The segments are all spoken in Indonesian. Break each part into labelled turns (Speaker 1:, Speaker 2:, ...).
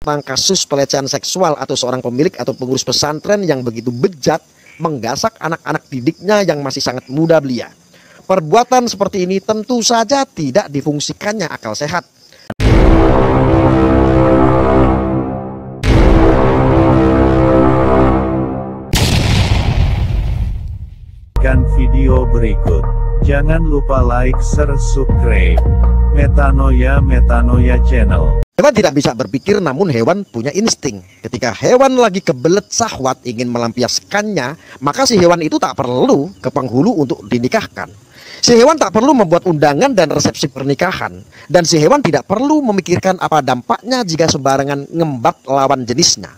Speaker 1: tentang kasus pelecehan seksual atau seorang pemilik atau pengurus pesantren yang begitu bejat menggasak anak-anak didiknya yang masih sangat muda belia. Perbuatan seperti ini tentu saja tidak difungsikannya akal sehat.
Speaker 2: Video berikut. Jangan lupa like, share, subscribe. Metanoia Channel.
Speaker 1: Hewan tidak bisa berpikir, namun hewan punya insting. Ketika hewan lagi kebelet syahwat ingin melampiaskannya, maka si hewan itu tak perlu ke penghulu untuk dinikahkan. Si hewan tak perlu membuat undangan dan resepsi pernikahan. Dan si hewan tidak perlu memikirkan apa dampaknya jika sembarangan ngembat lawan jenisnya.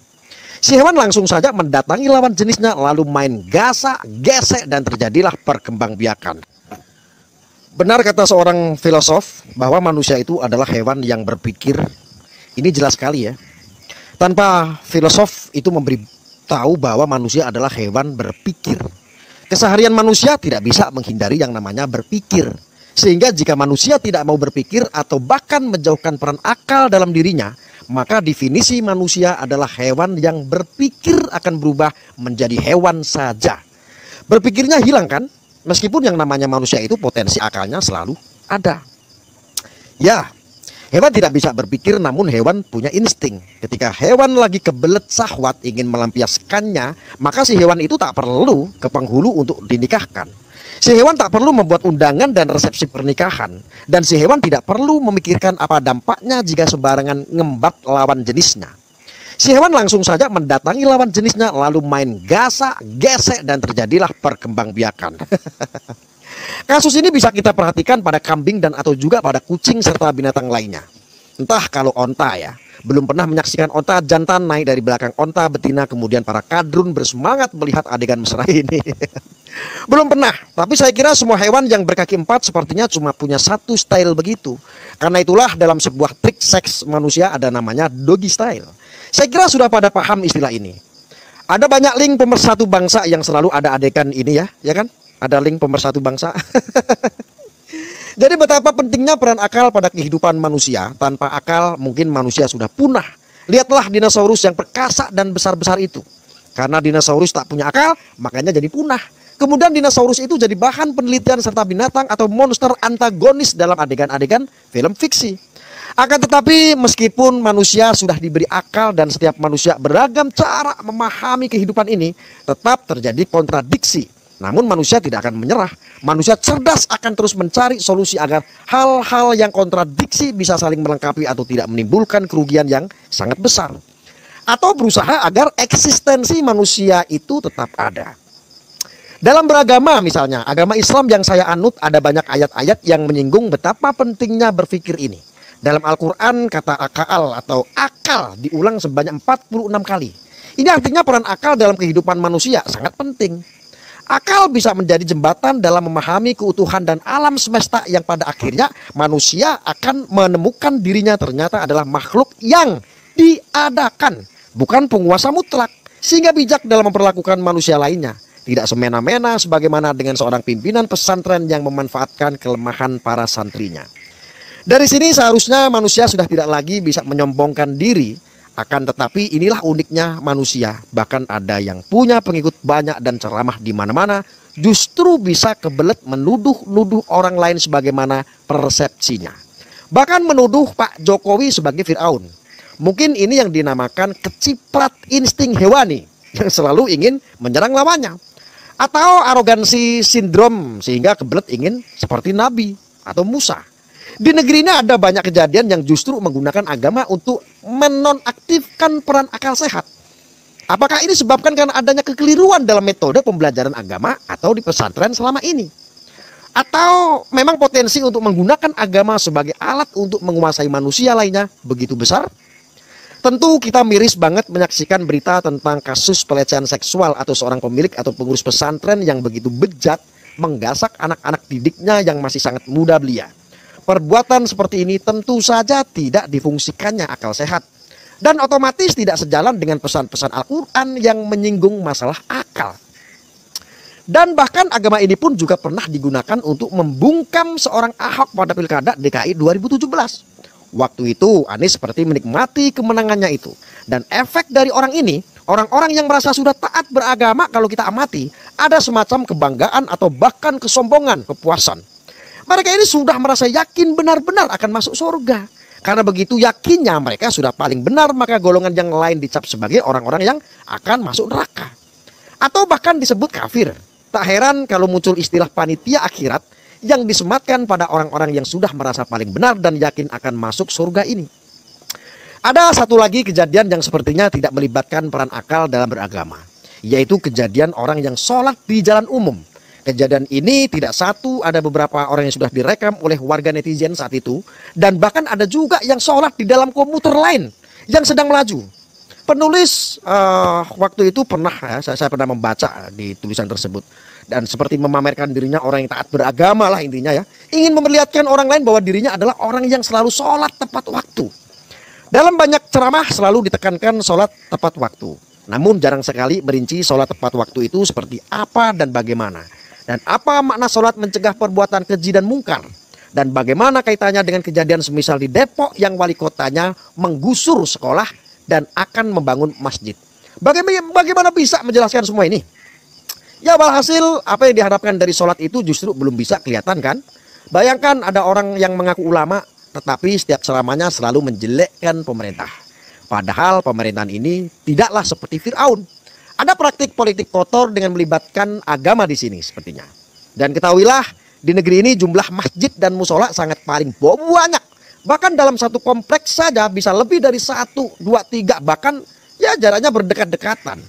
Speaker 1: Si hewan langsung saja mendatangi lawan jenisnya, lalu main gasak, gesek, dan terjadilah perkembangbiakan. Benar kata seorang filosof bahwa manusia itu adalah hewan yang berpikir. Ini jelas sekali ya. Tanpa filosof itu memberitahu bahwa manusia adalah hewan berpikir. Keseharian manusia tidak bisa menghindari yang namanya berpikir. Sehingga jika manusia tidak mau berpikir atau bahkan menjauhkan peran akal dalam dirinya, maka definisi manusia adalah hewan yang berpikir akan berubah menjadi hewan saja. Berpikirnya hilang kan? Meskipun yang namanya manusia itu potensi akalnya selalu ada. Ya, hewan tidak bisa berpikir, namun hewan punya insting. Ketika hewan lagi kebelet syahwat ingin melampiaskannya, maka si hewan itu tak perlu ke penghulu untuk dinikahkan. Si hewan tak perlu membuat undangan dan resepsi pernikahan. Dan si hewan tidak perlu memikirkan apa dampaknya jika sembarangan ngembat lawan jenisnya. Si hewan langsung saja mendatangi lawan jenisnya, lalu main gasak, gesek, dan terjadilah perkembangbiakan. Kasus ini bisa kita perhatikan pada kambing dan atau juga pada kucing serta binatang lainnya. Entah kalau onta ya, belum pernah menyaksikan onta jantan naik dari belakang onta betina, kemudian para kadrun bersemangat melihat adegan mesra ini. Belum pernah, tapi saya kira semua hewan yang berkaki empat sepertinya cuma punya satu style begitu. Karena itulah dalam sebuah trik seks manusia ada namanya doggy style. Saya kira sudah pada paham istilah ini. Ada banyak link pemersatu bangsa yang selalu ada adegan ini ya kan? Ada link pemersatu bangsa. Jadi betapa pentingnya peran akal pada kehidupan manusia. Tanpa akal mungkin manusia sudah punah. Lihatlah dinosaurus yang perkasa dan besar-besar itu. Karena dinosaurus tak punya akal, makanya jadi punah. Kemudian dinosaurus itu jadi bahan penelitian serta binatang atau monster antagonis dalam adegan-adegan film fiksi. Akan tetapi meskipun manusia sudah diberi akal dan setiap manusia beragam cara memahami kehidupan ini, tetap terjadi kontradiksi. Namun manusia tidak akan menyerah. Manusia cerdas akan terus mencari solusi agar hal-hal yang kontradiksi bisa saling melengkapi atau tidak menimbulkan kerugian yang sangat besar. Atau berusaha agar eksistensi manusia itu tetap ada. Dalam beragama misalnya, agama Islam yang saya anut ada banyak ayat-ayat yang menyinggung betapa pentingnya berpikir ini. Dalam Al-Quran kata akal atau akal diulang sebanyak 46 kali. Ini artinya peran akal dalam kehidupan manusia sangat penting. Akal bisa menjadi jembatan dalam memahami keutuhan dan alam semesta yang pada akhirnya manusia akan menemukan dirinya ternyata adalah makhluk yang diadakan, bukan penguasa mutlak, sehingga bijak dalam memperlakukan manusia lainnya. Tidak semena-mena sebagaimana dengan seorang pimpinan pesantren yang memanfaatkan kelemahan para santrinya. Dari sini seharusnya manusia sudah tidak lagi bisa menyombongkan diri. Akan tetapi inilah uniknya manusia. Bahkan ada yang punya pengikut banyak dan ceramah di mana-mana, justru bisa kebelet menuduh-nuduh orang lain sebagaimana persepsinya. Bahkan menuduh Pak Jokowi sebagai Fir'aun. Mungkin ini yang dinamakan keciprat insting hewani yang selalu ingin menyerang lawannya. Atau arogansi sindrom sehingga kebelet ingin seperti Nabi atau Musa. Di negeri ini ada banyak kejadian yang justru menggunakan agama untuk menonaktifkan peran akal sehat. Apakah ini disebabkan karena adanya kekeliruan dalam metode pembelajaran agama atau di pesantren selama ini? Atau memang potensi untuk menggunakan agama sebagai alat untuk menguasai manusia lainnya begitu besar? Tentu kita miris banget menyaksikan berita tentang kasus pelecehan seksual atau seorang pemilik atau pengurus pesantren yang begitu bejat menggasak anak-anak didiknya yang masih sangat muda belia. Perbuatan seperti ini tentu saja tidak difungsikannya akal sehat. Dan otomatis tidak sejalan dengan pesan-pesan Al-Quran yang menyinggung masalah akal. Dan bahkan agama ini pun juga pernah digunakan untuk membungkam seorang Ahok pada pilkada DKI 2017. Waktu itu Anies seperti menikmati kemenangannya itu. Dan efek dari orang ini, orang-orang yang merasa sudah taat beragama, kalau kita amati, ada semacam kebanggaan atau bahkan kesombongan, kepuasan. Mereka ini sudah merasa yakin benar-benar akan masuk surga. Karena begitu yakinnya mereka sudah paling benar, maka golongan yang lain dicap sebagai orang-orang yang akan masuk neraka. Atau bahkan disebut kafir. Tak heran kalau muncul istilah panitia akhirat yang disematkan pada orang-orang yang sudah merasa paling benar dan yakin akan masuk surga ini. Ada satu lagi kejadian yang sepertinya tidak melibatkan peran akal dalam beragama, yaitu kejadian orang yang sholat di jalan umum. Kejadian ini tidak satu, ada beberapa orang yang sudah direkam oleh warga netizen saat itu, dan bahkan ada juga yang sholat di dalam komuter lain yang sedang melaju. Penulis waktu itu pernah, saya pernah membaca di tulisan tersebut, dan seperti memamerkan dirinya orang yang taat beragama lah intinya ya, ingin memperlihatkan orang lain bahwa dirinya adalah orang yang selalu sholat tepat waktu. Dalam banyak ceramah selalu ditekankan sholat tepat waktu. Namun jarang sekali merinci sholat tepat waktu itu seperti apa dan bagaimana. Dan apa makna sholat mencegah perbuatan keji dan mungkar. Dan bagaimana kaitannya dengan kejadian semisal di Depok yang wali kotanya menggusur sekolah dan akan membangun masjid. Bagaimana bisa menjelaskan semua ini? Ya walhasil apa yang diharapkan dari sholat itu justru belum bisa kelihatan kan. Bayangkan ada orang yang mengaku ulama, tetapi setiap ceramahnya selalu menjelekkan pemerintah. Padahal pemerintahan ini tidaklah seperti Fir'aun. Ada praktik politik kotor dengan melibatkan agama di sini sepertinya. Dan ketahuilah, di negeri ini jumlah masjid dan musola sangat paling banyak. Bahkan dalam satu kompleks saja bisa lebih dari 1, 2, 3, bahkan ya jaraknya berdekat-dekatan.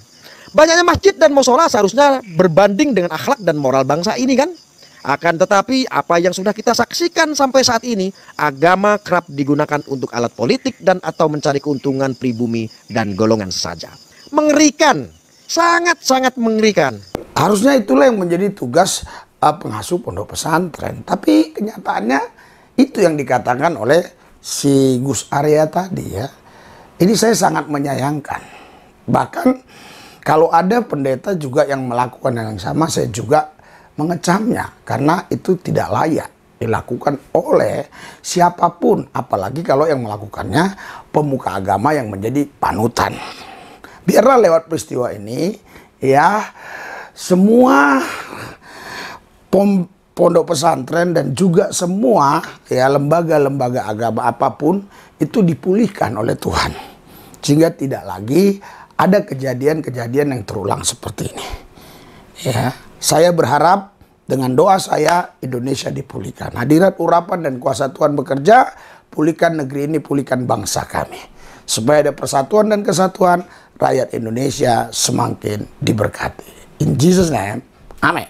Speaker 1: Banyaknya masjid dan musola seharusnya berbanding dengan akhlak dan moral bangsa ini kan. Akan tetapi apa yang sudah kita saksikan sampai saat ini, agama kerap digunakan untuk alat politik dan atau mencari keuntungan pribumi dan golongan saja. Mengerikan, sangat-sangat mengerikan.
Speaker 3: Harusnya itulah yang menjadi tugas pengasuh pondok pesantren. Tapi kenyataannya itu yang dikatakan oleh si Gus Arya tadi ya. Ini saya sangat menyayangkan. Bahkan kalau ada pendeta juga yang melakukan hal yang sama, saya juga mengecamnya karena itu tidak layak dilakukan oleh siapapun, apalagi kalau yang melakukannya pemuka agama yang menjadi panutan. Biarlah lewat peristiwa ini ya, semua pondok pesantren dan juga semua ya lembaga-lembaga agama apapun itu dipulihkan oleh Tuhan, sehingga tidak lagi ada kejadian-kejadian yang terulang seperti ini. Ya, saya berharap dengan doa saya Indonesia dipulihkan. Hadirat urapan dan kuasa Tuhan bekerja, pulihkan negeri ini, pulihkan bangsa kami. Supaya ada persatuan dan kesatuan, rakyat Indonesia semakin diberkati. In Jesus' name, amin.